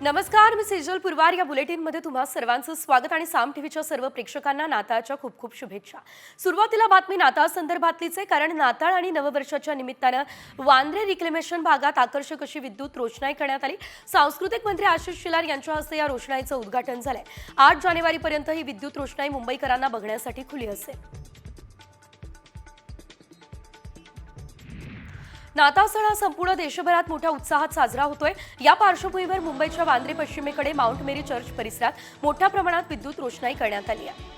नमस्कार, मी सेजल पुरवार. या बुलेटिनमध्ये तुम्हा सर्वांचं स्वागत आणि साम टीव्हीच्या सर्व प्रेक्षकांना नाताळच्या खूप खूप शुभेच्छा. सुरुवातीला बातमी नाताळ संदर्भातलीच आहे, कारण नाताळ आणि नववर्षाच्या निमित्तानं वांद्रे रिक्लेमेशन भागात आकर्षक अशी विद्युत रोषणाई करण्यात आली. सांस्कृतिक मंत्री आशिष शेलार यांच्या हस्ते या रोषणाईचं उद्घाटन झालंय. 8 जानेवारीपर्यंत ही विद्युत रोषणाई मुंबईकरांना बघण्यासाठी खुली असेल. नाताळ सण हा संपूर्ण देशभरात मोठ्या उत्साहात साजरा होतोय. या पार्श्वभूमीवर मुंबईच्या वांद्रे पश्चिमेकडे माउंट मेरी चर्च परिसरात मोठ्या प्रमाणात विद्युत रोषणाई करण्यात आली आहे.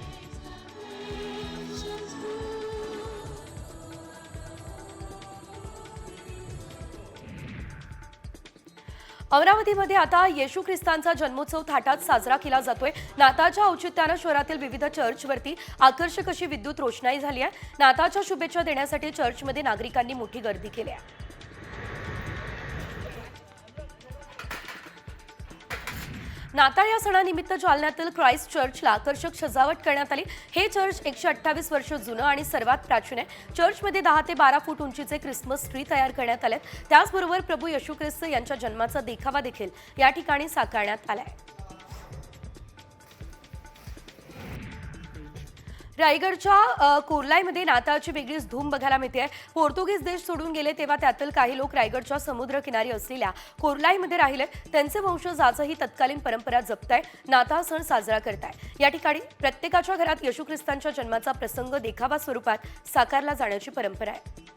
अमरावतीमध्ये आता येशू ख्रिस्तांचा जन्मोत्सव थाटात साजरा केला जातोय. नाताळच्या औचित्यानं शहरातील विविध चर्चवरती आकर्षक अशी विद्युत रोषणाई झाली आहे. नाताळच्या शुभेच्छा देण्यासाठी चर्चमध्ये नागरिकांनी मोठी गर्दी केली आहे. नाताळ या सणानिमित्त जालन्यातील क्राइस्ट चर्चला आकर्षक सजावट करण्यात आली. हे चर्च 128 वर्ष जुनं आणि सर्वात प्राचीन आहे. चर्चमध्ये 10 ते 12 फूट उंचीचे ख्रिसमस ट्री तयार करण्यात आले. त्याचबरोबर प्रभू येशू ख्रिस्त यांच्या जन्माचा देखावा देखील या ठिकाणी साकारण्यात आलाय. रायगडच्या कोर्लाईमध्ये नाताळची वेगळीच धूम बघायला मिळते. पोर्तुगीज देश सोडून गेले तेव्हा त्यातील काही लोक रायगडच्या समुद्रकिनारी असलेल्या कोर्लाईमध्ये राहिले. त्यांचे वंशज आजही तत्कालीन परंपरा जपताय, नाताळ सण साजरा करताय. या ठिकाणी प्रत्येकाच्या घरात येशू ख्रिस्तांच्या जन्माचा प्रसंग देखावा स्वरूपात साकारला जाण्याची परंपरा आहे.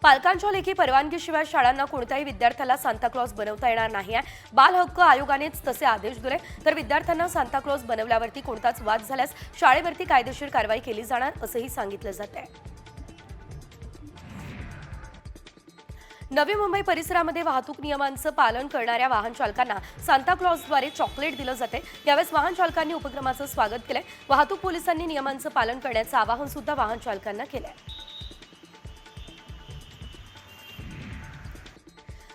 पालकांच्या लेखी परवानगीशिवाय शाळांना कोणत्याही विद्यार्थ्याला सांताक्लॉज बनवता येणार नाही आहे. बाल हक्क आयोगानेच तसे आदेश दिले. तर विद्यार्थ्यांना सांताक्लॉज बनवल्यावरती कोणताच वाद झाल्यास शाळेवरती कायदेशीर कारवाई केली जाणार असंही सांगितलं जात आहे. नवी मुंबई परिसरामध्ये वाहतूक नियमांचं पालन करणाऱ्या वाहन चालकांना सांताक्लॉजद्वारे चॉकलेट दिलं जाते. यावेळेस वाहन चालकांनी उपक्रमाचं स्वागत केलंय. वाहतूक पोलिसांनी नियमांचं पालन करण्याचं आवाहन सुद्धा वाहन चालकांना केलंय.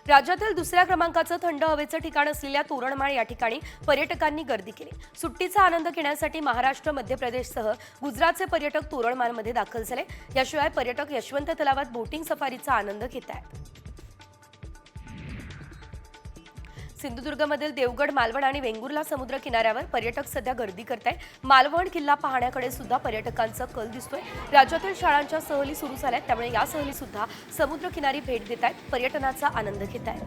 राज्यातील दुसऱ्या क्रमांकाचं थंड हवेचं ठिकाण असलेल्या तोरणमाळ या ठिकाणी पर्यटकांनी गर्दी केली. सुट्टीचा आनंद घेण्यासाठी महाराष्ट्र, मध्य प्रदेशसह गुजरातचे पर्यटक तोरणमाळमध्ये दाखल झाले. याशिवाय पर्यटक यशवंत तलावात बोटिंग सफारीचा आनंद घेत आहेत. सिंधुदुर्गमधील देवगड, मालवण आणि वेंगुर्ला समुद्र किनाऱ्यावर पर्यटक सध्या गर्दी करत आहेत. मालवण किल्ला पाहण्याकडे सुद्धा पर्यटकांचा कल दिसतोय. राज्यातील शाळांच्या सहली सुरू झाल्यात, त्यामुळे या सहली सुद्धा समुद्रकिनारी भेट देत आहेत, पर्यटनाचा आनंद घेत आहेत.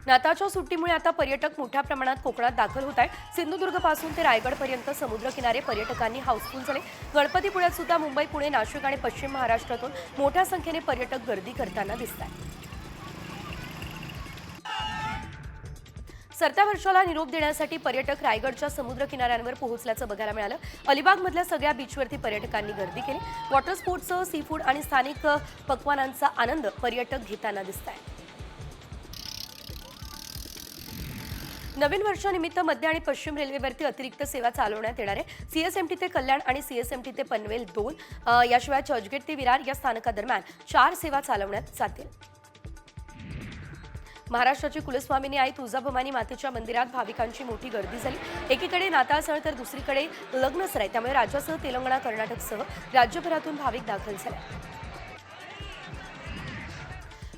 नाताळच्या सुट्टीमुळे आता पर्यटक मोठ्या प्रमाणात कोकणात दाखल होत आहेत. सिंधुदुर्गपासून ते रायगडपर्यंत समुद्रकिनारे पर्यटकांनी हाऊसफुल झाले. गणपतीपुळ्यात सुद्धा मुंबई, पुणे, नाशिक आणि पश्चिम महाराष्ट्रातून मोठ्या संख्येने पर्यटक गर्दी करताना दिसत आहेत. सरत्या वर्षाला निरोप देण्यासाठी पर्यटक रायगडच्या समुद्र किनाऱ्यांवर पोहोचल्याचं बघायला मिळालं. अलिबागमधल्या सगळ्या बीचवरती पर्यटकांनी गर्दी केली. वॉटर स्पोर्ट्ससह सी फूड आणि स्थानिक पक्वानांचा आनंद पर्यटक घेताना दिसत आहे. नवीन वर्षानिमित्त मध्य आणि पश्चिम रेल्वेवरती अतिरिक्त सेवा चालवण्यात येणार आहे. सीएसएमटी ते कल्याण आणि सीएसएमटी ते पनवेल 2, याशिवाय चर्चगेट ते विरार या स्थानकादरम्यान 4 सेवा चालवण्यात जातील. महाराष्ट्राची कुलस्वामिनी आई तुळजाभवानी मातेच्या मंदिरात भाविकांची मोठी गर्दी झाली. एकीकडे नाताळ सण तर दुसरीकडे लग्नसर आहे, त्यामुळे राज्यासह तेलंगणा, कर्नाटकसह राज्यभरातून भाविक दाखल झाले.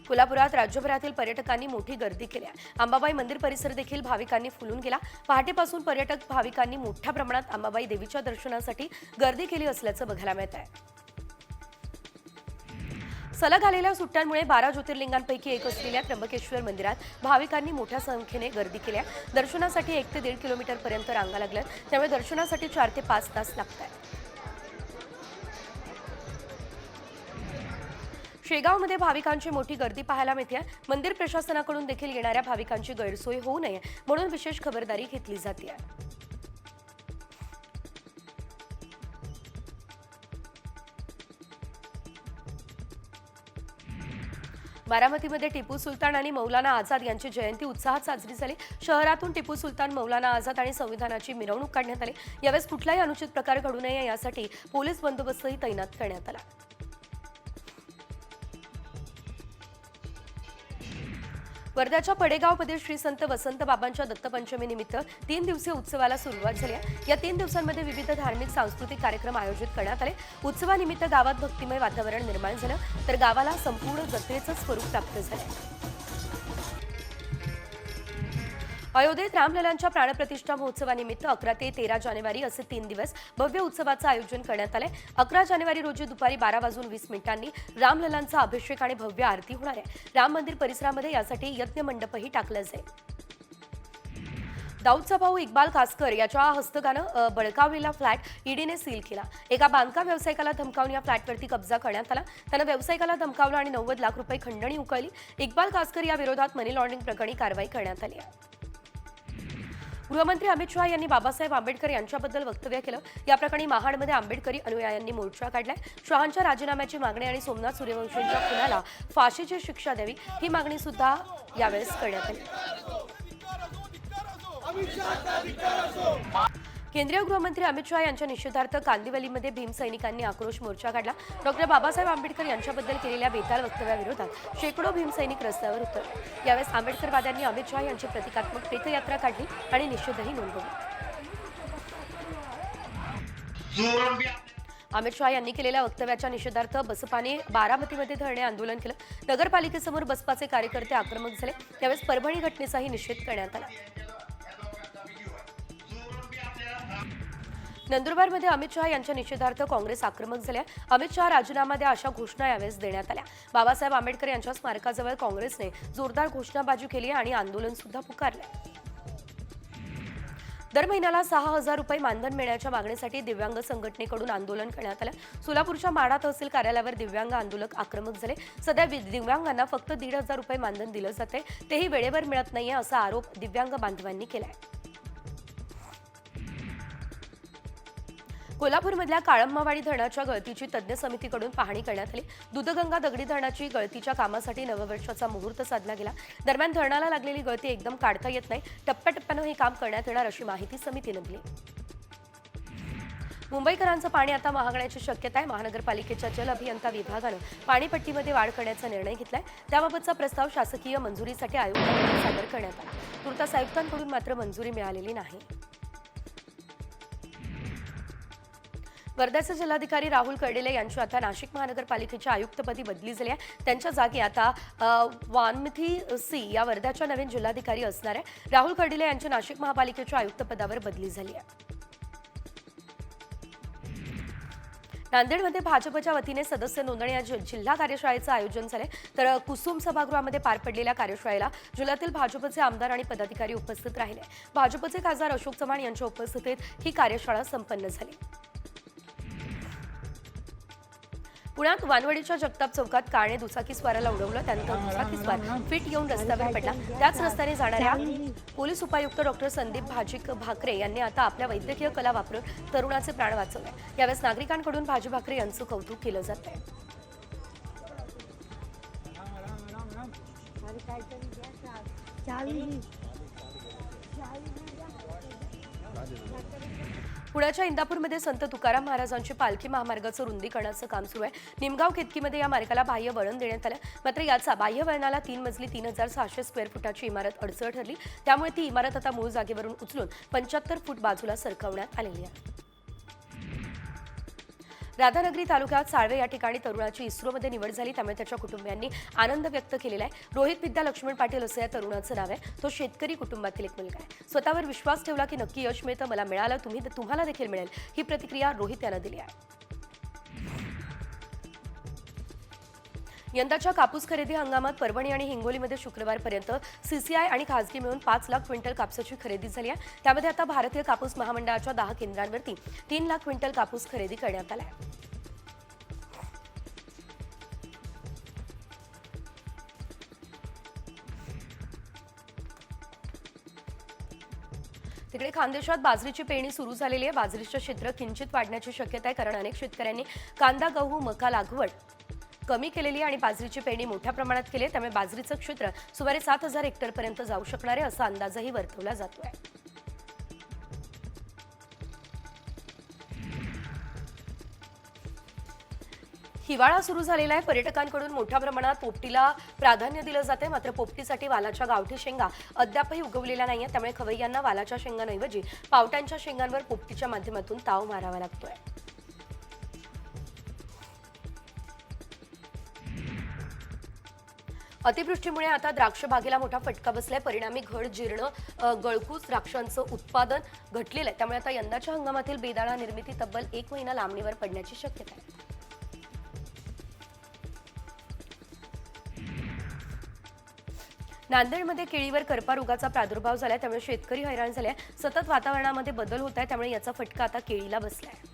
कोल्हापुरात राज्यभरातील पर्यटकांनी मोठी गर्दी केली आहे. अंबाबाई मंदिर परिसर देखील भाविकांनी फुलून गेला. पहाटेपासून पर्यटक भाविकांनी मोठ्या प्रमाणात अंबाबाई देवीच्या दर्शनासाठी गर्दी केली असल्याचं बघायला मिळत आहे. सलग आलेल्या सुट्ट्यांमुळे 12 ज्योतिर्लिंगांपैकी एक असलेल्या त्र्यंबकेश्वर मंदिरात भाविकांनी मोठ्या संख्येने गर्दी केली आहे. दर्शनासाठी 1 ते 1.5 किलोमीटरपर्यंत रांगा लागल्यात, त्यामुळे दर्शनासाठी 4 ते 5 तास लागत आहेत. शेगावमध्ये भाविकांची मोठी गर्दी पाहायला मिळते. मंदिर प्रशासनाकडून देखील येणाऱ्या भाविकांची गैरसोय होऊ नये म्हणून विशेष खबरदारी घेतली जाते. बारामतीमध्ये टिपू सुलतान आणि मौलाना आझाद यांची जयंती उत्साहात साजरी झाली. शहरातून टिपू सुलतान, मौलाना आझाद आणि संविधानाची मिरवणूक काढण्यात आली. यावेळेस कुठलाही अनुचित प्रकार घडू नये यासाठी पोलीस बंदोबस्तही तैनात करण्यात आला. वर्ध्याच्या पडेगावमध्ये श्री संत वसंत बाबांच्या दत्तपंचमी निमित्त 3 दिवसीय उत्सवाला सुरुवात झाली आहे। या 3 दिवसांमध्ये विविध धार्मिक सांस्कृतिक कार्यक्रम आयोजित करण्यात आले। उत्सवानिमित्त गावात भक्तिमय वातावरण निर्माण झालं, तर गावाला संपूर्ण जत्रेचं स्वरूप प्राप्त झालं। अयोध्येत रामललांच्या प्राणप्रतिष्ठा महोत्सवानिमित्त 11 ते 13 जानेवारी असे 3 दिवस भव्य उत्सवाचं आयोजन करण्यात आले। 11 जानेवारी रोजी दुपारी 12:20 रामललांचा अभिषेक आणि भव्य आरती होणार आहे। राम मंदिर परिसरामध्ये यासाठी यज्ञ मंडपही टाकलं जाईल। दाऊदचा भाऊ इक्बाल कासकर याच्या हस्तकानं बळकावलेला फ्लॅट ईडीने सील केला। एका बांधकाम व्यावसायिकाला धमकावून या फ्लॅटवरती कब्जा करण्यात आला। त्यानं व्यावसायिकाला धमकावलं आणि 90 लाख रुपये खंडणी उकळली। इक्बाल कासकर या विरोधात मनी लॉन्ड्रिंग प्रकरणी कारवाई करण्यात आली आहे। गृहमंत्री अमित शहा यांनी बाबासाहेब आंबेडकर यांच्याबद्दल वक्तव्य केलं। या प्रकरणी महाडमध्ये आंबेडकरी अनुयायांनी मोर्चा काढलाय। शहांच्या राजीनाम्याची मागणी आणि सोमनाथ सूर्यवंशींच्या खुनाला फाशीची शिक्षा द्यावी ही मागणी सुद्धा यावेळेस करण्यात आली। केंद्रीय गृहमंत्री अमित शहा यांच्या निषेधार्थ कांदिवलीमध्ये भीम सैनिकांनी आक्रोश मोर्चा काढला। डॉक्टर बाबासाहेब आंबेडकर यांच्याबद्दल केलेल्या बेताल वक्तव्याविरोधात शेकडो भीम सैनिक रस्त्यावर उतरले। यावेळेस आंबेडकरवाद्यांनी अमित शहा यांची प्रतिकात्मक प्रेतयात्रा काढली आणि निषेधही नोंदवला। अमित शहा यांनी केलेल्या वक्तव्याच्या निषेधार्थ बसपाने बारामतीमध्ये धरणे आंदोलन केलं। नगरपालिकेसमोर बसपाचे कार्यकर्ते आक्रमक झाले। यावेळेस परभणी घटनेचाही निषेध करण्यात आला। नंदुरबारमध्ये अमित शहा यांच्या निषेधार्थ काँग्रेस आक्रमक झाल्या। अमित शहा राजीनामा द्या अशा घोषणा यावेळेस देण्यात आल्या। बाबासाहेब आंबेडकर यांच्या स्मारकाजवळ काँग्रेसने जोरदार घोषणाबाजी केली आणि आंदोलन सुद्धा पुकारले। दर महिन्याला 6,000 रुपये मानधन मिळण्याच्या मागणीसाठी दिव्यांग संघटनेकडून आंदोलन करण्यात आलं। सोलापूरच्या माढा तहसील कार्यालयावर दिव्यांग आंदोलक आक्रमक झाले। सध्या दिव्यांगांना फक्त 1,500 रुपये मानधन दिलं जाते, तेही वेळेवर मिळत नाहीये असा आरोप दिव्यांग बांधवांनी केलाय। कोल्हापूरमधल्या काळंबावाडी धरणाच्या गळतीची तज्ज्ञ समितीकडून पाहणी करण्यात आली। दूधगंगा दगडी धरणाची गळतीच्या कामासाठी नववर्षाचा मुहूर्त साधला गेला। दरम्यान धरणाला लागलेली गळती एकदम काढता येत नाही, टप्प्याटप्प्यानं हे काम करण्यात येणार अशी माहिती समितीनं दिली। मुंबईकरांचं पाणी आता महागण्याची शक्यता आहे। महानगरपालिकेच्या जल अभियंता विभागानं पाणीपट्टीमध्ये वाढ करण्याचा निर्णय घेतलाय। त्याबाबतचा प्रस्ताव शासकीय मंजुरीसाठी आयुक्तांकडे सादर करण्यात आला। तुर्तास आयुक्तांकडून मात्र मंजुरी मिळालेली नाही। वर्ध्याचे जिल्हाधिकारी राहुल कर्डिले यांची आता नाशिक महानगरपालिकेच्या आयुक्तपदी बदली झाली आहे। त्यांच्या जागी आता वानमिथी सी या वर्ध्याच्या नवीन जिल्हाधिकारी असणार आहे। राहुल कर्डिले यांची नाशिक महापालिकेच्या आयुक्तपदावर बदली झाली आहे। नांदेडमध्ये भाजपच्या वतीने सदस्य नोंदणी या जिल्हा कार्यशाळेचं आयोजन झाले, तर कुसुम सभागृहामध्ये पार पडलेल्या कार्यशाळेला जिल्ह्यातील भाजपचे आमदार आणि पदाधिकारी उपस्थित राहिले। भाजपचे खासदार अशोक चव्हाण यांच्या उपस्थितीत ही कार्यशाळा संपन्न झाली। पुण्यात वानवडीच्या जगताप चौकात कारने दुचाकीस्वाराला उडवलं, त्यानंतर दुचाकीस्वार फिट येऊन रस्त्यावर पडला। त्याच रस्त्याने जाणाऱ्या पोलीस उपायुक्त डॉक्टर संदीप भाकरे यांनी आता आपल्या वैद्यकीय कला वापरून तरुणाचे प्राण वाचवले। यावेळेस नागरिकांकडून भाजी भाकरे यांचं कौतुक केलं जात आहे। पुण्याच्या इंदापूरमध्ये संत तुकाराम महाराजांची पालखी महामार्गाचं रुंदीकरणाचं काम सुरू आहे। निमगाव केतकीमध्ये या मार्गाला बाह्य वळण देण्यात आलं, मात्र याचा बाह्य वळणाला 3 मजली 3,600 स्क्वेअर फुटाची इमारत अडचण ठरली। त्यामुळे ती इमारत आता मूळ जागेवरून उचलून 75 फूट बाजूला सरकवण्यात आलेली आहे। राधानगरी तालुक्यात साळवे या ठिकाणी तरुणाची इस्रोमध्ये निवड झाली, त्यामुळे त्याच्या कुटुंबियांनी आनंद व्यक्त केलेला आहे। रोहित विद्या लक्ष्मण पाटील असं या तरुणाचं नाव आहे। तो शेतकरी कुटुंबातील एक मुलगा आहे। स्वतःवर विश्वास ठेवला की नक्की यश मिळतं, मला मिळालं, तुम्हाला देखील मिळेल, ही प्रतिक्रिया रोहित यानं दिली आहे। यंदाच्या कापूस खरेदी हंगामात परभणी आणि हिंगोलीमध्ये शुक्रवारपर्यंत सीसीआय आणि खासगी मिळून 5 लाख क्विंटल कापसाची खरेदी झाली आहे। त्यामध्ये आता भारतीय कापूस महामंडळाच्या 10 केंद्रांवरती 3 लाख क्विंटल कापूस खरेदी करण्यात आला आहे। तिकडे खानदेशात बाजरीची पेरणी सुरू झालेली आहे। बाजरीचं क्षेत्र किंचित वाढण्याची शक्यता आहे, कारण अनेक शेतकऱ्यांनी कांदा, गहू, मका लागवड कमी केलेली आणि बाजरीची पेरणी मोठ्या प्रमाणात केली आहे। त्यामुळे बाजरीचं क्षेत्र सुमारे 7,000 हेक्टरपर्यंत जाऊ शकणार आहे असा अंदाजही वर्तवला जातोय। हिवाळा सुरू झालेला आहे. पर्यटकांकडून मोठ्या प्रमाणात पोपटीला प्राधान्य दिलं जाते. मात्र पोपटीसाठी वालाच्या गावठी शेंगा अद्यापही उगवलेल्या नाहीये. त्यामुळे खवय्यांना वालाच्या शेंगांऐवजी पावट्यांच्या शेंगांवर पोपटीच्या माध्यमातून ताव मारावा लागतोय. अतिवृष्टीमुळे आता द्राक्ष बागेला मोठा फटका बसलाय. परिणामी घड जीर्ण गळकूस द्राक्षांचं उत्पादन घटलेलं आहे. त्यामुळे आता यंदाच्या हंगामातील बेदाणा निर्मिती तब्बल 1 महिना लांबणीवर पडण्याची शक्यता आहे. नांदेडमध्ये केळीवर करपा रोगाचा प्रादुर्भाव झालाय. त्यामुळे शेतकरी हैराण झाले. सतत वातावरणामध्ये बदल होत आहे. त्यामुळे याचा फटका आता केळीला बसलाय.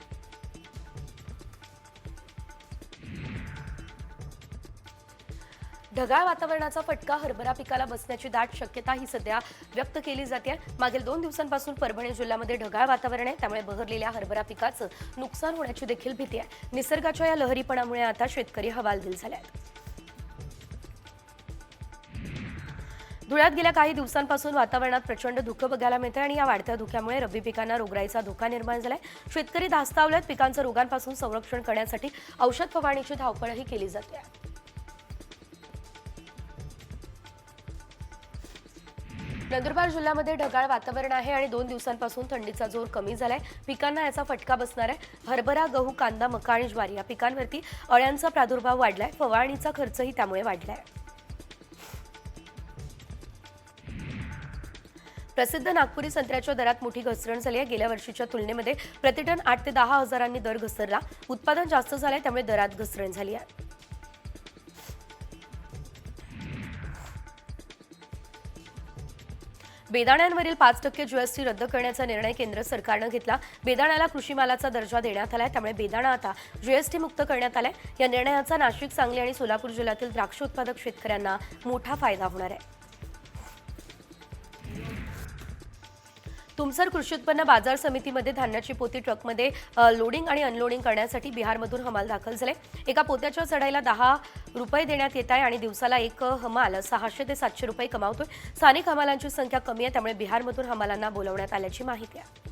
ढगाळ वातावरणाचा फटका हरभरा पिकाला बसण्याची दाट शक्यता ही सध्या व्यक्त केली जाते. मागील 2 दिवसांपासून परभणी जिल्ह्यामध्ये ढगाळ वातावरण आहे. त्यामुळे बहरलेल्या हरभरा पिकाचं नुकसान होण्याची देखील भीती आहे. निसर्गाच्या या लहरीपणामुळे आता शेतकरी हवालदिल झाले आहेत. धुळ्यात गेल्या काही दिवसांपासून वातावरणात प्रचंड धुकं बघायला मिळते आणि या वाढत्या धुक्यामुळे रब्बी पिकांना रोगराईचा धोका निर्माण झालाय. शेतकरी धास्तावलेत. पिकांचं रोगांपासून संरक्षण करण्यासाठी औषध फवारणीची धावपळही केली जाते. नंदुरबार जिल्ह्यामध्ये ढगाळ वातावरण आहे आणि 2 दिवसांपासून थंडीचा जोर कमी झालाय. पिकांना याचा फटका बसणार आहे. हरभरा, गहू, कांदा, मका आणि ज्वारी या पिकांवरती अळ्यांचा प्रादुर्भाव वाढलाय. फवारणीचा खर्चही त्यामुळे वाढलाय. प्रसिद्ध नागपुरी संत्र्याच्या दरात मोठी घसरण झाली आहे. गेल्या वर्षीच्या तुलनेमध्ये प्रतिटन 8 ते 10 हजारांनी दर घसरला. उत्पादन जास्त झालंय त्यामुळे दरात घसरण झाली आहे. बेदाण्यांवरील 5% जीएसटी रद्द करण्याचा निर्णय केंद्र सरकारनं घेतला. बेदाण्याला कृषी मालाचा दर्जा देण्यात आलाय. त्यामुळे बेदाणा आता जीएसटी मुक्त करण्यात आलाय. या निर्णयाचा नाशिक, सांगली आणि सोलापूर जिल्ह्यातील द्राक्ष उत्पादक शेतकऱ्यांना मोठा फायदा होणार आहे. तुमसर कृषी उत्पन्न बाजार समितीमध्ये धान्याची पोती ट्रकमध्ये लोडिंग आणि अनलोडिंग करण्यासाठी बिहारमधून हमाल दाखल झाले. एका पोत्याच्या चढाईला 10 रुपये देण्यात येत आहे आणि दिवसाला एक हमाल 600 ते 700 रुपये कमावतोय. स्थानिक हमालांची संख्या कमी आहे. त्यामुळे बिहारमधून हमालांना बोलवण्यात आल्याची माहिती आहे.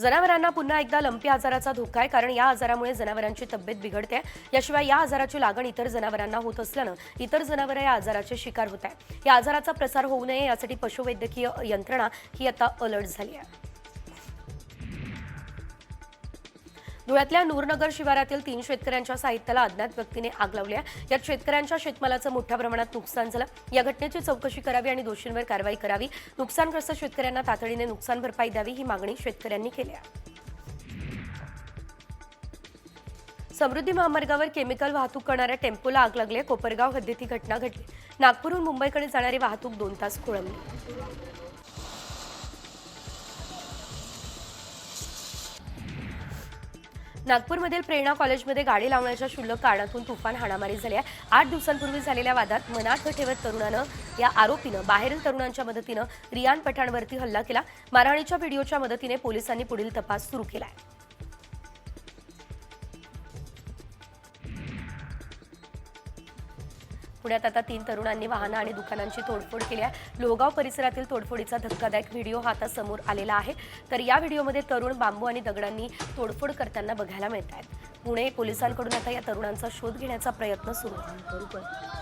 जनावरांना पुन्हा एकदा लंपी आजाराचा धोका आहे. कारण या आजारामुळे जनावरांची तब्येत बिघडते. याशिवाय या आजाराची लागण इतर जनावरांना होत असल्यानं इतर जनावरं या आजाराचे शिकार होत आहे. या आजाराचा प्रसार होऊ नये यासाठी पशुवैद्यकीय यंत्रणा ही आता अलर्ट झाली आहे. धुळ्यातल्या नूरनगर शिवारातील 3 शेतकऱ्यांच्या साहित्याला अज्ञात व्यक्तीने आग लावली आहे. यात शेतकऱ्यांच्या शेतमालाचं मोठ्या प्रमाणात नुकसान झालं. या घटनेची चौकशी करावी आणि दोषींवर कारवाई करावी. नुकसानग्रस्त शेतकऱ्यांना तातडीने नुकसान भरपाई द्यावी ही मागणी शेतकऱ्यांनी केली आहे. समृद्धी महामार्गावर केमिकल वाहतूक करणाऱ्या टेम्पोला आग लागली आहे. कोपरगाव हद्दीत ही घटना घडली. नागपूरहून मुंबईकडे जाणारी वाहतूक 2 तास खोळंबली. नागपूरमधील प्रेरणा कॉलेजमध्ये गाडी लावण्याच्या क्षुल्लक कारणातून तुफान हाणामारी झाली आहे. 8 दिवसांपूर्वी झालेल्या वादात मनात ठेवत तरुणानं या आरोपीनं बाहेरील तरुणांच्या मदतीनं रियान पठाणवरती हल्ला केला. मारहाणीच्या व्हिडिओच्या मदतीने पोलिसांनी पुढील तपास सुरू केला आहे. पुण्यात आता 3 तरुणांनी वाहनं आणि दुकानांची तोडफोड केली आहे. लोहगाव परिसरातील तोडफोडीचा धक्कादायक व्हिडिओ हा आता समोर आलेला आहे. तर या व्हिडिओमध्ये तरुण बांबू आणि दगडांनी तोडफोड करताना बघायला मिळत आहेत. पुणे पोलिसांकडून आता या तरुणांचा शोध घेण्याचा प्रयत्न सुरू आहे.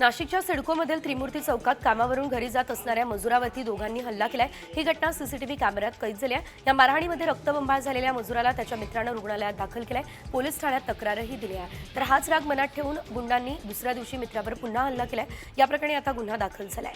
नाशिकच्या सिडकोमधील त्रिमूर्ती चौकात कामावरून घरी जात असणाऱ्या मजुरावरती दोघांनी हल्ला केलाय. ही घटना सीसीटीव्ही कॅमेऱ्यात कैद झाली आहे. या मारहाणीमध्ये रक्तबंबाळ झालेल्या मजुराला त्याच्या मित्रानं रुग्णालयात दाखल केलंय. पोलीस ठाण्यात तक्रारही दिली आहे. तर हाच राग मनात ठेवून गुंडांनी दुसऱ्या दिवशी मित्रावर पुन्हा हल्ला केलाय. या प्रकरणी आता गुन्हा दाखल झालाय.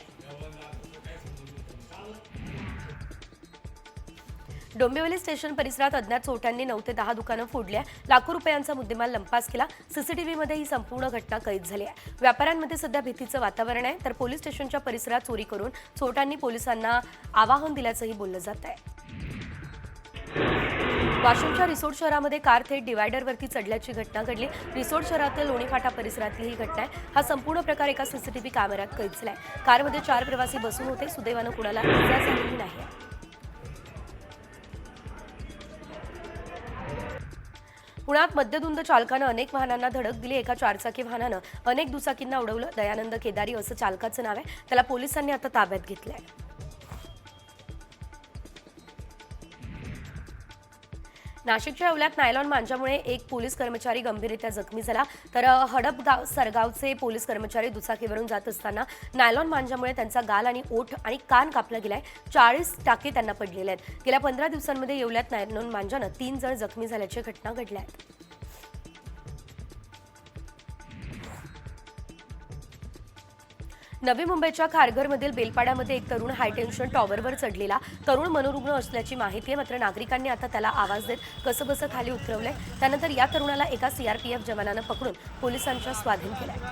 डोंबिवली स्टेशन परिसरात अज्ञात चोरट्यांनी 9 ते 10 दुकानं फोडली. लाखो रुपयांचा मुद्देमाल लंपास केला. सीसीटीव्हीमध्ये ही संपूर्ण घटना कैद झाली आहे. व्यापाऱ्यांमध्ये सध्या भीतीचं वातावरण आहे. तर पोलीस स्टेशनच्या परिसरात चोरी करून चोरट्यांनी पोलिसांना आवाहन दिल्याचंही बोललं जात आहे. वाशिमच्या रिसोड शहरामध्ये कार थेट डिवायडरवरती चढल्याची घटना घडली. रिसोड शहरातील लोणी फाटा परिसरातली ही घटना आहे. हा संपूर्ण प्रकार एका सीसीटीव्ही कॅमेऱ्यात कैद झालाय. कारमध्ये 4 प्रवासी बसून होते. सुदैवानं कुणाला इजा झालेली नाही. पुण्यात मद्यधुंद चालकानं अनेक वाहनांना धडक दिली. एका 4चाकी वाहनानं अनेक दुचाकींना उडवलं. दयानंद केदारी असं चालकाचं नाव आहे. त्याला पोलिसांनी आता ताब्यात घेतलंय. नाशिकच्या येवल्यात नायलॉन मांजामुळे एक पोलीस कर्मचारी गंभीररीत्या जखमी झाला, तर हडपगाव सरगावचे पोलीस कर्मचारी दुचाकीवरून जात असताना नायलॉन मांजामुळे त्यांचा गाल आणि ओठ आणि कान कापला गेलाय. 40 टाके त्यांना पडलेले आहेत. गेल्या 15 दिवसांमध्ये येवल्यात नायलॉन मांजानं 3 जण जखमी झाल्याच्या घटना घडल्या आहेत. नवी मुंबईच्या खारघरमधील बेलपाड्यामध्ये एक तरुण हायटेन्शन टॉवरवर चढलेला तरुण मनोरुग्ण असल्याची माहिती आहे. मात्र नागरिकांनी आता त्याला आवाज देत कसंबसं खाली उतरवलंय. त्यानंतर या तरुणाला एका सीआरपीएफ जवानानं पकडून पोलिसांच्या स्वाधीन केलंय.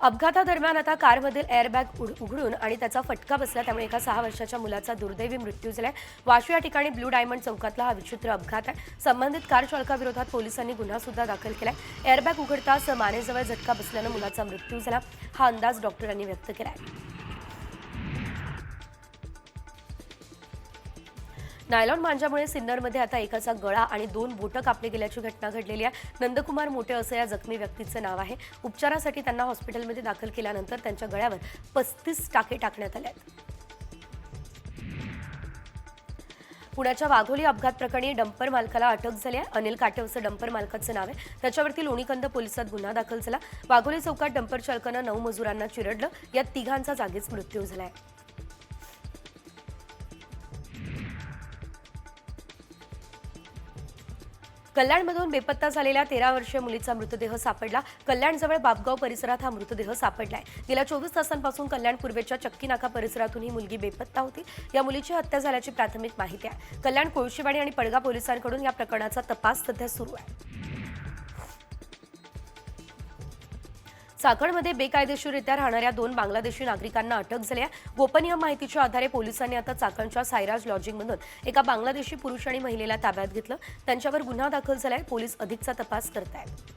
अपघातादरम्यान आता कारमधील एअरबॅग उघडून आणि त्याचा फटका बसला, त्यामुळे एका 6 वर्षाच्या मुलाचा दुर्दैवी मृत्यू झालाय. वाशी या ठिकाणी ब्लू डायमंड चौकातला हा विचित्र अपघात आहे. संबंधित कार चालकाविरोधात पोलिसांनी गुन्हा सुद्धा दाखल केलाय. एअरबॅग उघडताच मानेजवळ झटका बसल्यानं मुलाचा मृत्यू झाला, हा अंदाज डॉक्टरांनी व्यक्त केलाय. नायलॉन मांजामुळे सिन्नरमध्ये आता एकाचा गळा आणि 2 बोटं कापले गेल्याची घटना घडलेली आहे. नंदकुमार मोठे असं या जखमी व्यक्तीचं नाव आहे. उपचारासाठी त्यांना हॉस्पिटलमध्ये दाखल केल्यानंतर त्यांच्या गळ्यावर 35 टाके टाकण्यात आले आहेत. पुण्याच्या वाघोली अपघात प्रकरणी डंपर मालकाला अटक झाली आहे. अनिल काटे असं डंपर मालकाचं नाव आहे. त्याच्यावरती लोणीकंद पोलिसात गुन्हा दाखल झाला. वाघोली चौकात डंपर चालकानं 9 मजुरांना चिरडलं. यात 3घांचा जागीच मृत्यू झालाय. कल्याणमधून बेपत्ता झालेल्या 13 वर्षीय मुलीचा मृतदेह सापडला. कल्याणजवळ बापगाव परिसरात हा मृतदेह सापडलाय. गेल्या 24 तासांपासून कल्याण पूर्वेच्या चक्की नाका परिसरातून ही मुलगी बेपत्ता होती. या मुलीची हत्या झाल्याची प्राथमिक माहिती आहे. कल्याण कोळशीवाडी आणि पडगा पोलिसांकडून या प्रकरणाचा तपास सध्या सुरू आहे. चाकणमध्ये बेकायदेशीररित्या राहणाऱ्या 2 बांगलादेशी नागरिकांना अटक झाली आहे. गोपनीय माहितीच्या आधारे पोलिसांनी आता चाकणच्या सायराज लॉजिंगमधून एका बांगलादेशी पुरुष आणि महिलेला ताब्यात घेतलं. त्यांच्यावर गुन्हा दाखल झालाय. पोलीस अधिकचा तपास करतायत.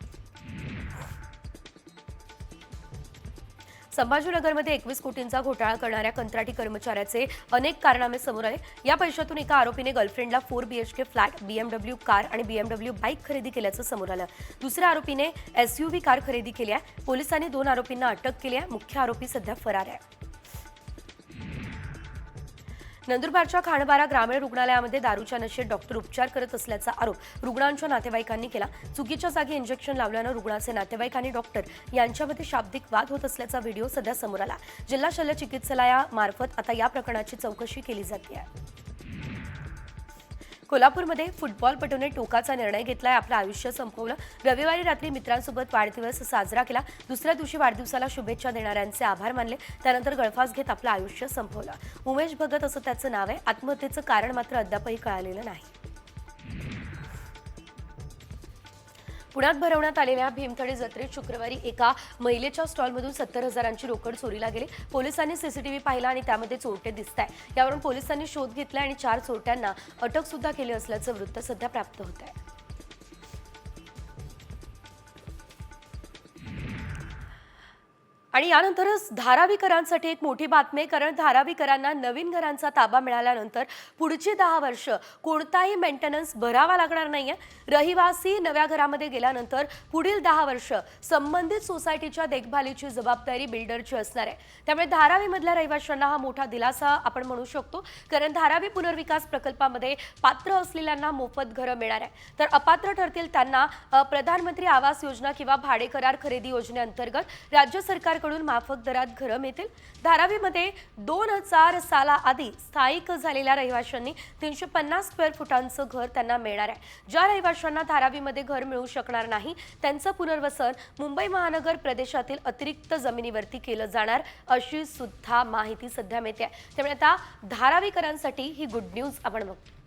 संभाजीनगरमध्ये 21 कोटींचा घोटाळा करणाऱ्या कंत्राटी कर्मचाऱ्याचे अनेक कारनामे समोर आले. या पैशातून एका आरोपीने गर्लफ्रेंडला 4 BHK फ्लॅट, BMW कार आणि BMW बाईक खरेदी केल्याचं समोर आलं. दुसऱ्या आरोपीने SUV कार खरेदी केली आहे. पोलिसांनी 2 आरोपींना अटक केली आहे. मुख्य आरोपी सध्या फरार आहे. नंदुरबारच्या खांडबारा ग्रामीण रुग्णालयामध्ये दारूच्या नशेत डॉक्टर उपचार करत असल्याचा आरोप रुग्णांच्या नातेवाईकांनी केला. चुकीच्या जागी इंजेक्शन लावल्यानं रुग्णाचे नातेवाईक आणि डॉक्टर यांच्यामध्ये शाब्दिक वाद होत असल्याचा व्हिडिओ सध्या समोर आला. जिल्हा शल्य चिकित्सालयामार्फत आता या प्रकरणाची चौकशी केली जाते आहे. कोल्हापूरमध्ये फुटबॉलपटूने टोकाचा निर्णय घेतलाय. आपलं आयुष्य संपवलं. रविवारी रात्री मित्रांसोबत वाढदिवस साजरा केला. दुसऱ्या दिवशी वाढदिवसाला शुभेच्छा देणाऱ्यांचे आभार मानले. त्यानंतर गळफास घेत आपलं आयुष्य संपवलं. उमेश भगत असं त्याचं नाव आहे. आत्महत्येचं कारण मात्र अद्यापही कळालेलं नाही. पुण्यात भरवण्यात आलेल्या भीमथडी जत्रेत शुक्रवारी एका महिलेच्या स्टॉलमधून 70,000ची रोकड चोरीला गेली. पोलिसांनी सीसीटीव्ही पाहिला आणि त्यामध्ये चोरटे दिसताय. यावरून पोलिसांनी शोध घेतला आणि 4 चोरट्यांना अटक सुद्धा केली असल्याचं वृत्त सध्या प्राप्त होत आहे. आणि यानंतरच धारावीकरांसाठी एक मोठी बातमी आहे. कारण धारावीकरांना नवीन घरांचा ताबा मिळाल्यानंतर पुढची 10 वर्ष कोणताही मेंटेनन्स भरावा लागणार नाहीये. रहिवासी नव्या घरामध्ये गेल्यानंतर पुढील 10 वर्ष संबंधित सोसायटीच्या देखभालीची जबाबदारी बिल्डरची असणार आहे. त्यामुळे धारावीमधल्या रहिवाशांना हा मोठा दिलासा आपण म्हणू शकतो. कारण धारावी पुनर्विकास प्रकल्पामध्ये पात्र असलेल्यांना मोफत घरं मिळणार आहे. तर अपात्र ठरतील त्यांना प्रधानमंत्री आवास योजना किंवा भाडे करार खरेदी योजनेअंतर्गत राज्य सरकार कडून माफक दरात घरं मिळतील. धारावीमध्ये 2000 सालाआधी स्थायिक झालेल्या रहिवाशांनी 350 स्क्वेअर फुटांचं घर त्यांना मिळणार आहे. ज्या रहिवाशांना धारावीमध्ये घर मिळू शकणार नाही त्यांचं पुनर्वसन मुंबई महानगर प्रदेशातील अतिरिक्त जमिनीवरती केलं जाणार अशी सुद्धा माहिती सध्या मिळते. त्यामुळे आता धारावीकरांसाठी ही गुड न्यूज आपण बघतो.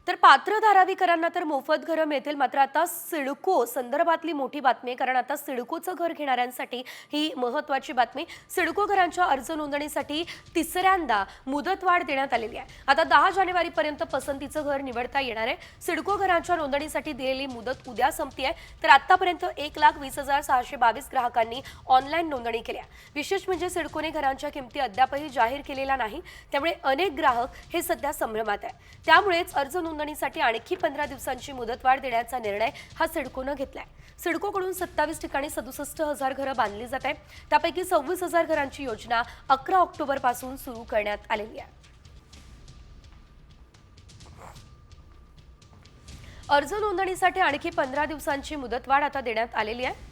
तर पात्र धारावीकरांना तर मोफत घरं मिळतील. मात्र आता सिडको संदर्भातली मोठी बातमी आहे. कारण आता सिडकोचं घर घेणाऱ्यांसाठी ही महत्त्वाची बातमी. सिडको घरांच्या अर्ज नोंदणीसाठी 3ऱ्यांदा मुदतवाढ देण्यात आलेली आहे. आता 10 जानेवारीपर्यंत पसंतीचं घर निवडता येणार आहे. सिडको घरांच्या नोंदणीसाठी दिलेली मुदत उद्या संपती आहे. तर आतापर्यंत 1,20,622 ग्राहकांनी ऑनलाईन नोंदणी केली आहे. विशेष म्हणजे सिडकोने घरांच्या किमती अद्यापही जाहीर केलेल्या नाही. त्यामुळे अनेक ग्राहक हे सध्या संभ्रमात आहे. त्यामुळेच अर्ज नोंदणीसाठी आणखी 15 दिवसांची मुदतवाढ देण्याचा निर्णय हा सिडकोनं घेतलाय. सिडकोकडून 27 ठिकाणी 67,000 घरं बांधली जात आहेत. त्यापैकी 26,000 घरांची योजना 11 ऑक्टोबर पासून सुरू करण्यात आलेली आहे. अर्ज नोंदणीसाठी आणखी 15 दिवसांची मुदतवाढ आता देण्यात आलेली आहे.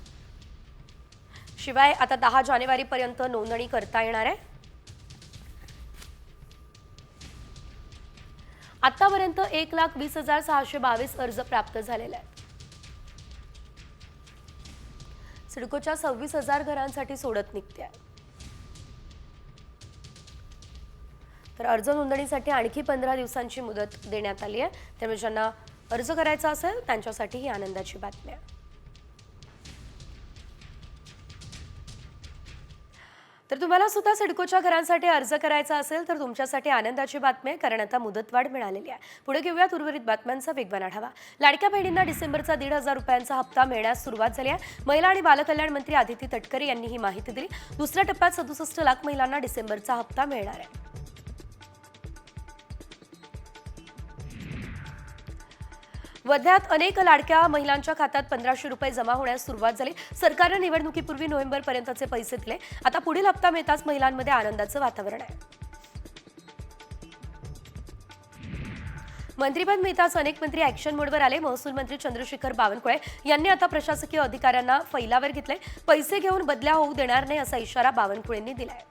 शिवाय आता 10 जानेवारीपर्यंत नोंदणी करता येणार आहे. आतापर्यंत 1,20,622 अर्ज प्राप्त झालेले आहेत. सिडकोच्या 26,000 घरांसाठी सोडत निघते आहे. तर अर्ज नोंदणीसाठी आणखी 15 दिवसांची मुदत देण्यात आली आहे. त्यामुळे ज्यांना अर्ज करायचा असेल त्यांच्यासाठी ही आनंदाची बातमी आहे. तर तुम्हाला सुद्धा सिडकोच्या घरांसाठी अर्ज करायचा असेल तर तुमच्यासाठी आनंदाची बातमी आहे, कारण आता मुदतवाढ मिळालेली आहे. पुढे घेऊयात उर्वरित बातम्यांचा वेगवान आढावा. लाडक्या बहिणींना डिसेंबरचा 1,500 रुपयांचा हप्ता मिळण्यास सुरुवात झाली आहे. महिला आणि बालकल्याण मंत्री आदिती तटकरे यांनी ही माहिती दिली. दुसऱ्या टप्प्यात 67 लाख महिलांना डिसेंबरचा हप्ता मिळणार आहे. वध्यात अनेक लाडक्या महिलांच्या खात्यात 1,500 रुपये जमा होण्यास सुरुवात झाली. सरकारने निवडणुकीपूर्वी नोव्हेंबरपर्यंतचे पैसे दिले. आता पुढील हप्ता मिळताच महिलांमध्ये आनंदाचं वातावरण आहे. मंत्रिपद मिळताच अनेक मंत्री ऍक्शन मोडवर आले. महसूल मंत्री चंद्रशेखर बावनकुळे यांनी आता प्रशासकीय अधिकाऱ्यांना फैलावर घेतले. पैसे घेऊन बदल्या होऊ देणार नाही असा इशारा बावनकुळेंनी दिलाय.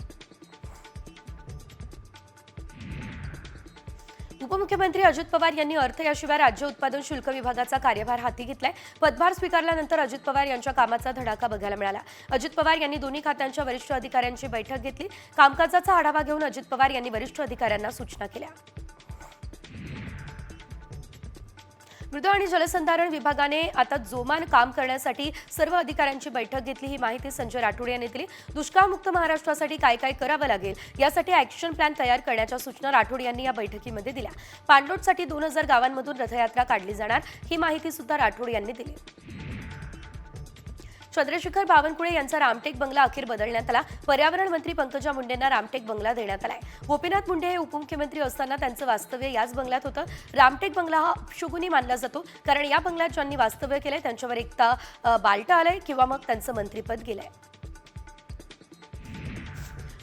उपमुख्यमंत्री अजित पवार यांनी अर्थ याशिवाय राज्य उत्पादन शुल्क विभागाचा कार्यभार हाती घेतलाय. पदभार स्वीकारल्यानंतर अजित पवार यांच्या कामाचा धडाका बघायला मिळाला. अजित पवार यांनी दोन्ही खात्यांच्या वरिष्ठ अधिकाऱ्यांची बैठक घेतली. कामकाजाचा आढावा घेऊन अजित पवार यांनी वरिष्ठ अधिकाऱ्यांना सूचना केल्या. मृद आणि जलसंधारण विभागाने आता जोमान काम करण्यासाठी सर्व अधिकाऱ्यांची बैठक घेतली. ही माहिती संजय राठोड यांनी दिली. दुष्काळमुक्त महाराष्ट्रासाठी काय काय करावं लागेल यासाठी ॲक्शन प्लॅन तयार करण्याच्या सूचना राठोड यांनी या बैठकीमध्ये दिल्या. पाणलोटसाठी 2,000 गावांमधून रथयात्रा काढली जाणार, ही माहिती सुद्धा राठोड यांनी दिली. चंद्रशेखर बावनकुळे यांचा रामटेक बंगला अखेर बदलण्यात आला. पर्यावरण मंत्री पंकजा मुंडेंना रामटेक बंगला देण्यात आलाय. गोपीनाथ मुंडे हे उपमुख्यमंत्री असताना त्यांचं वास्तव्य याच बंगल्यात होतं. रामटेक बंगला हा अपशकुनी मानला जातो, कारण या बंगल्यात ज्यांनी वास्तव्य केलंय त्यांच्यावर एकदा बालटा आलंय किंवा मग त्यांचं मंत्रिपद गेलंय.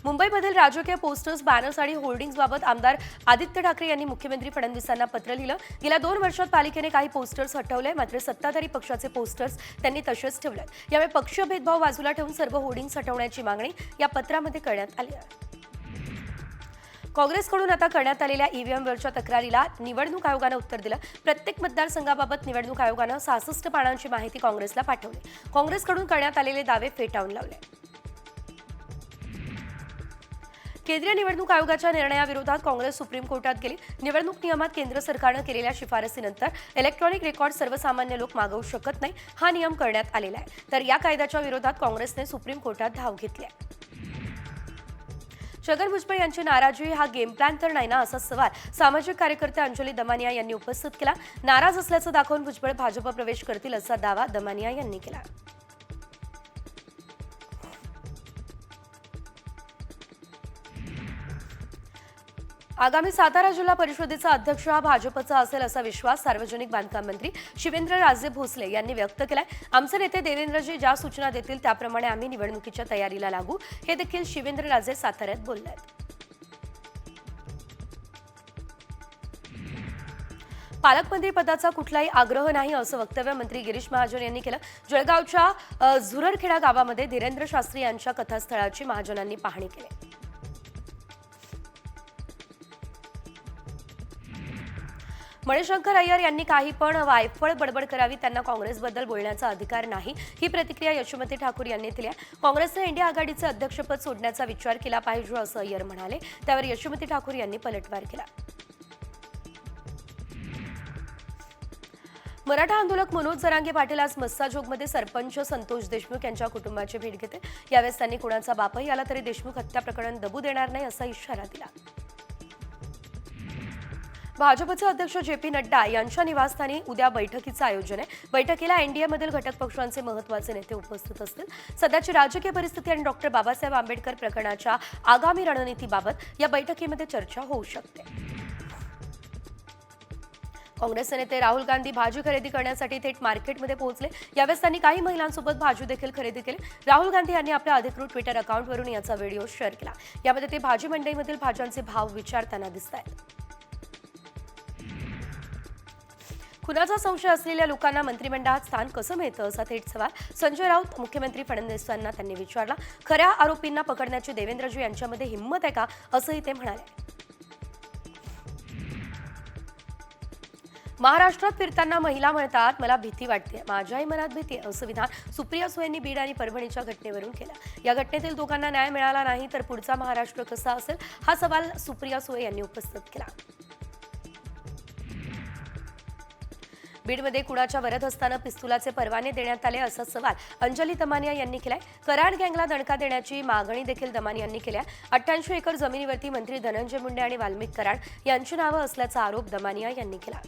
मुंबईमधील राजकीय पोस्टर्स, बॅनर्स आणि होर्डिंग्सबाबत आमदार आदित्य ठाकरे यांनी मुख्यमंत्री फडणवीसांना पत्र लिहिलं. गेल्या 2 वर्षात पालिकेने काही पोस्टर्स हटवले, मात्र सत्ताधारी पक्षाचे पोस्टर्स त्यांनी तसेच ठेवले. यावेळी पक्षीय भेदभाव बाजूला ठेवून सर्व होर्डिंग्स हटवण्याची मागणी या पत्रामध्ये करण्यात आली आहे. काँग्रेसकडून आता करण्यात आलेल्या ईव्हीएमवरच्या तक्रारीला निवडणूक आयोगानं उत्तर दिलं. प्रत्येक मतदारसंघाबाबत निवडणूक आयोगानं 66 पानांची माहिती काँग्रेसला पाठवली. काँग्रेसकडून करण्यात आलेले दावे फेटाळून लावले. केंद्रीय निवडणूक आयोगाच्या निर्णयाविरोधात काँग्रेस सुप्रीम कोर्टात गेली. निवडणूक नियमात केंद्र सरकारनं केलेल्या शिफारसीनंतर इलेक्ट्रॉनिक रेकॉर्ड सर्वसामान्य लोक मागवू शकत नाही, हा नियम करण्यात आलेला आहे. तर या कायद्याच्या विरोधात काँग्रेसने सुप्रीम कोर्टात धाव घेतली आहे. छगन भुजबळ यांची नाराजी हा गेम प्लॅन तर नाही ना, असा सवाल सामाजिक कार्यकर्ते अंजली दमानिया यांनी उपस्थित केला. नाराज असल्याचं दाखवून भुजबळ भाजप प्रवेश करतील असा दावा दमानिया यांनी केला. आगामी सातारा जिल्हा परिषदेचा अध्यक्ष हा भाजपचा असेल असा विश्वास सार्वजनिक बांधकाम मंत्री शिवेंद्रराजे भोसले यांनी व्यक्त केलाय. आमचे नेते देवेंद्रजी ज्या सूचना देतील त्याप्रमाणे आम्ही निवडणुकीच्या तयारीला लागू, हे देखील शिवेंद्रराजे साताऱ्यात बोलले आहेत. पालकमंत्री पदाचा कुठलाही आग्रह नाही असं वक्तव्य मंत्री गिरीश महाजन यांनी केलं. जळगावच्या झुररखेडा गावामध्ये धीरेंद्र शास्त्री यांच्या कथास्थळाची महाजनांनी पाहणी केली. मणिशंकर अय्यर यांनी काही पण वायफळ बडबड करावी, त्यांना काँग्रेसबद्दल बोलण्याचा अधिकार नाही, ही प्रतिक्रिया यशोमती ठाकूर यांनी दिली आहे. काँग्रेसने इंडिया आघाडीचे अध्यक्षपद सोडण्याचा विचार केला पाहिजे असं अय्यर म्हणाले. त्यावर यशोमती ठाकूर यांनी पलटवार केला. मराठा आंदोलक मनोज जरांगे पाटील आज मस्साजोगमध्ये सरपंच संतोष देशमुख यांच्या कुटुंबाची भेट घेते. यावेळेस त्यांनी कुणाचा बापही आला तरी देशमुख हत्या प्रकरण दबू देणार नाही असा इशारा दिला. भाजपचे अध्यक्ष जे.पी. नड्डा यांच्या निवासस्थानी उद्या बैठकीचं आयोजन आहे. बैठकीला एनडीएमधील घटक पक्षांचे महत्त्वाचे नेते उपस्थित असतील. सध्याची राजकीय परिस्थिती आणि डॉक्टर बाबासाहेब आंबेडकर प्रकरणाच्या आगामी रणनीतीबाबत या बैठकीमध्ये चर्चा होऊ शकते. काँग्रेसचे नेते राहुल गांधी भाजी खरेदी करण्यासाठी थेट मार्केटमध्ये पोहोचले. यावेळेस त्यांनी काही महिलांसोबत भाजी देखील खरेदी केली. राहुल गांधी यांनी आपल्या अधिकृत ट्विटर अकाउंटवरून याचा व्हिडिओ शेअर केला. यामध्ये ते भाजी मंडईमधील भाज्यांचे भाव विचारताना दिसतायत. खुनाचा संशय असलेल्या लोकांना मंत्रिमंडळात स्थान कसं मिळतं असा थेट सवाल संजय राऊत मुख्यमंत्री फडणवीस यांना त्यांनी विचारला. खऱ्या आरोपींना पकडण्याची देवेंद्रजी यांच्यामध्ये हिंमत आहे का असंही ते म्हणाले. महाराष्ट्रात फिरताना महिला म्हणतात मला भीती वाटते, माझ्याही मनात भीती आहे असं विधान सुप्रिया सुळेंनी बीड आणि परभणीच्या घटनेवरून केलं. या घटनेतील दोघांना न्याय मिळाला नाही तर पुढचा महाराष्ट्र कसा असेल हा सवाल सुप्रिया सुळे यांनी उपस्थित केला. बीडमध्ये कुणाच्या वरद असताना पिस्तुलाचे परवाने देण्यात आले असा सवाल अंजली दमानिया यांनी केलाय. कराड गँगला दणका देण्याची मागणी देखील दमानिया यांनी केली. 88 एकर जमिनीवरती मंत्री धनंजय मुंडे आणि वाल्मिक कराड यांची नावं असल्याचा आरोप दमानिया यांनी केला.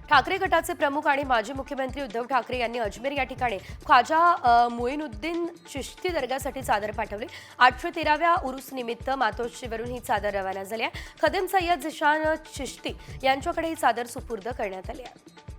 ठाकरे गटाचे प्रमुख आणि माजी मुख्यमंत्री उद्धव ठाकरे यांनी अजमेर या ठिकाणी ख्वाजा मुईनुद्दीन चिश्ती दर्गासाठी चादर पाठवली. 813व्या उरुस निमित्त मातोश्रीवरून ही चादर रवाना झाली आहे. खदीम सय्यद झिशान चिश्ती यांच्याकडे ही चादर सुपूर्द करण्यात आली आहे.